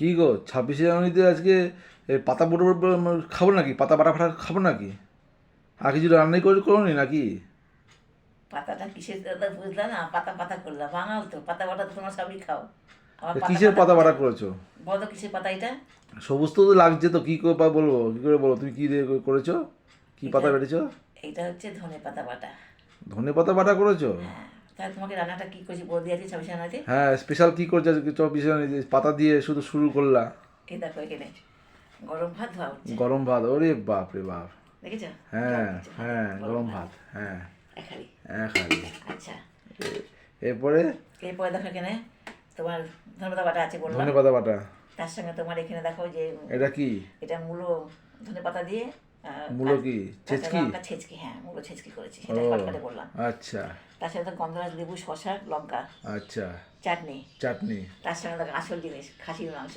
কি গো 26শে জানুয়ারিতে আজকে পাতা বড় খাবো নাকি? পাতা বাটা ফাটা খাবো নাকি? আর কিছু রান্নাই করোনি নাকি? পাতাটা কিসের দাদা বুঝলাম না, পাতা পাতা করলাম, বাঙাল তো পাতা বাটা তো তোমরা সবই খাও। আমার পাতা কিসের পাতা বাটা করেছো? বলো কিসের পাতা এটা? সবুজ তো লাগছে তো, কি করে বলবো, কি করে বলো, তুমি কি দিয়ে করেছো? কি পাতা এটা বেটেছো? এটা হচ্ছে ধনে পাতা বাটা। ধনে পাতা বাটা করেছো? হ্যাঁ, তাহলে তোমাকে রান্নাটা কি করছি বলে দিয়েছি 26 জানুয়ারিতে। হ্যাঁ, স্পেশাল কি করছো আজকে 24শে জানুয়ারি? পাতা দিয়ে শুধু শুরু করলা। এই দেখো এখানে গরম ভাত ধোয়া হচ্ছে, গরম ভাত, ওরে বাপ রে বাপ। দেখেছো? হ্যাঁ হ্যাঁ, গরম ভাত, হ্যাঁ। এক হাঁড়ি। হ্যাঁ খালি। আচ্ছা, এরপরে এরপরে দেখো এখানে তোমার ধনে পাতা বাটা আছে বললাম। ধনে পাতা বাটা। তার সঙ্গে তোমার এখানে দেখো যে এটা কি? এটা মূলো, ধনে পাতা দিয়ে মূলো কি? কাঁচা ছেচকি? লঙ্কা ছেচকি, হ্যাঁ মূলো ছেচকি করেছি, ও সেটা শর্টকাটে বললাম। আচ্ছা তার সাথে তো গন্ধরাজ লেবু, শসা, লঙ্কা, আচ্ছা। চাটনি। চাটনি। তার সঙ্গে দেখো আসল জিনিস, খাসির মাংস।